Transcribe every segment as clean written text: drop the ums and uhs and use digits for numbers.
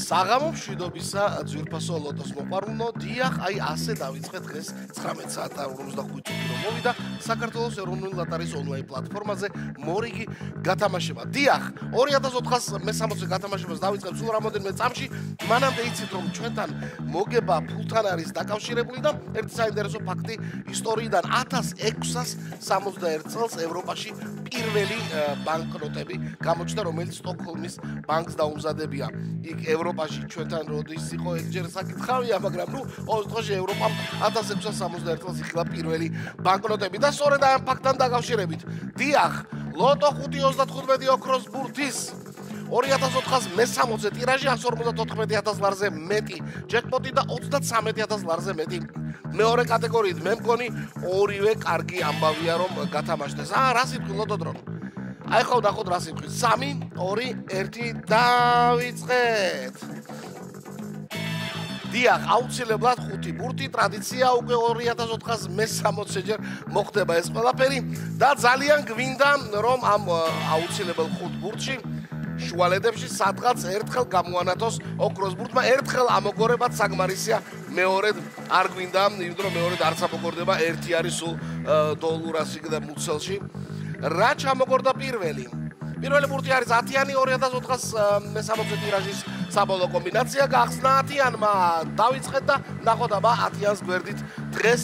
საღამო მშვიდობისა ძვირფასო ლოტოს მოყვარულნო, დიახ, აი ასე დავიწყეთ დღეს 19 საათი 45 წუთი რომ მოვიდა საქართველოს ეროვნული ლოტარიის ონლაინ პლატფორმაზე მორიგი გათამაშება. დიახ, 2004-ს მე-60 გათამაშებას დავიწყებ სულ რამოდენიმე წამში, მანამდე იცით რომ ჩვენთან მოგება ფულთან არის დაკავშირებული და ერთი საინტერესო ფაქტი ისტორიიდან 1661 წელს ევროპაში პირველი ბანკნოტები გამოჩნდა, რომელიც სტოკჰოლმის ბანკს დაუმზადებია. იქ ევროპაში ჩვენთან როდის იყო ეგჯერ საკითხავია, მაგრამ ნუ ყოველ შემთხვევაში ევროპამ 1661 წელს იხილა პირველი ბანკნოტები და სწორედ ამ ფაქტთან დაკავშირებით. დიახ, ლოტო 5.35 ოქროს ბურთის 2004-ს მე-60 ტირაჟი 154,000 ლარზე მეტი, ჯეკპოტი და 33,000 ლარზე მეტი. მეორე კატეგორიით მე მგონი ორივე კარგი ამბავია რომ გათამაშდეს. რას იტყვი ლოტო დრონ? აი ხო ნახოთ რას იტყვი. 3, 2, 1 დავიწყეთ. დიახ, აუცილებლად 5 ბურთი ტრადიცია უკვე 2004-ს მე-60-ჯერ მოხდება ეს ყველაფერი და ძალიან გვინდა რომ ამ აუცილებელ 5 ბურთში შუალედებში სადღაც ერთხელ გამოანათოს ოქროს ბურთმა. ერთხელ ამოგორებად საგმარისია, მეორედ არ გვინდა, იმიტომ რომ მეორედ არც ამოგორდება, ერთი არის სულ $100 და მუცელში. რა ჩამოგორდა პირველი? პირველი ბურთი არის 10-იანი 2004-ს მე-60 ტირაჟის საბოლოო კომბინაცია გახსნა 10-იანმა. დავიწყეთ და ნახოთ აბა 10-იანს გვერდით დღეს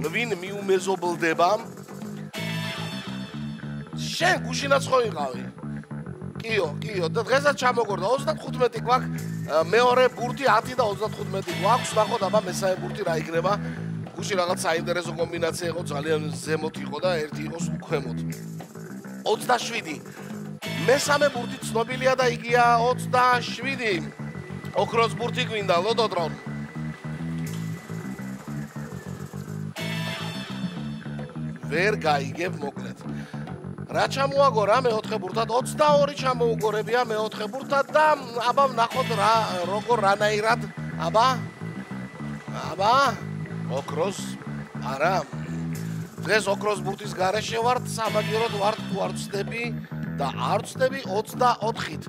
ვინ მიუმეზობლდება. შენ გუშინაც ხო იყავი? კიო, და დღესაც ჩამოგორდა 35 გვაქვს, მეორე ბურთი 10 და 35 გვაქვს. ნახოთ აბა მესამე ბურთი რა იქნება. გუშინ რაღაც საინტერესო კომბინაცია იყო, ძალიან ზემოთ იყო და ერთი იყოს ქვემოთ. 27. მესამე ბურთი ცნობილია და იგია 27. ოქროს ბურთი გვინდა ლოტო დრონ. ვერ გაიგებ მოკლედ. რა ჩამოაგორა მეოთხე ბურთად? 22 ჩამოუგორებია მეოთხე ბურთად და აბა ვნახოთ რა როგორ რანაირად. აბა ოქროს არა. დღეს ოქროს ბურთის გარეშე ვართ, სამაგიეროდ ვართ თუ არ ვწდები და არ ვწდები 24-ით.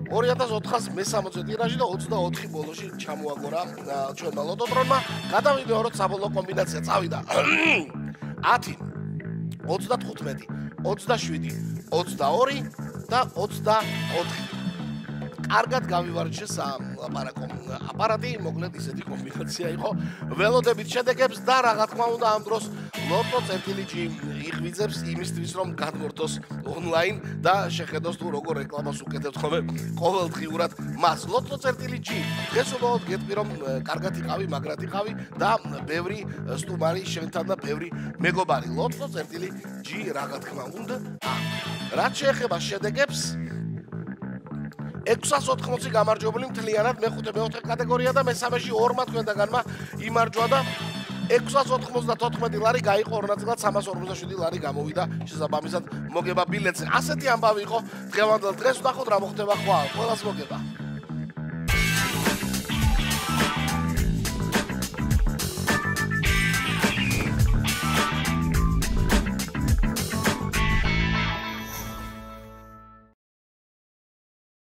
2004-ს მე-60 ტირაჟი და 24 ბოლოში ჩამოაგორა ჩვენმა ლოტო დრონმა. გადავიდეოროთ საბოლოო კომბინაცია, წავიდა 10, 35, 27, 22 და 24. კარგად გავივარჯე ლაპარაკო აპარატი, მოკლედ ისეთი კომბინაცია იყო. ველოდებით შედეგებს და რა თქმა უნდა ამ დროს ლოტო.gi იღვიძებს იმისთვის რომ გადმორთოს ონლაინ და შეხედოს თუ როგორ რეკლამას უკეთებთ ხოლმე ყოველდღიურად მას. ლოტო.gi დღეს უბრალოდ გეტყვი რომ კარგად იყავი, მაგრად იყავი და ბევრი სტუმარი შენთან და ბევრი მეგობარი. ლოტო.gi რა თქმა უნდა. რაც შეეხება შედეგებს 680 გამარჯვებული მთლიანად მე-5 მე-4 კატეგორია და მე-3-ში ორმა თქვენთაგანმა იმარჯვა და 694 ლარი გაიყო, ორ ნაწილად 347 ლარი გამოვიდა შესაბამისად მოგება ბილეთზე. ასეთი ამბავი იყო დღევანდელ დღეს. ვნახოთ რა მოხდება ხვალ. ყველას მოგება.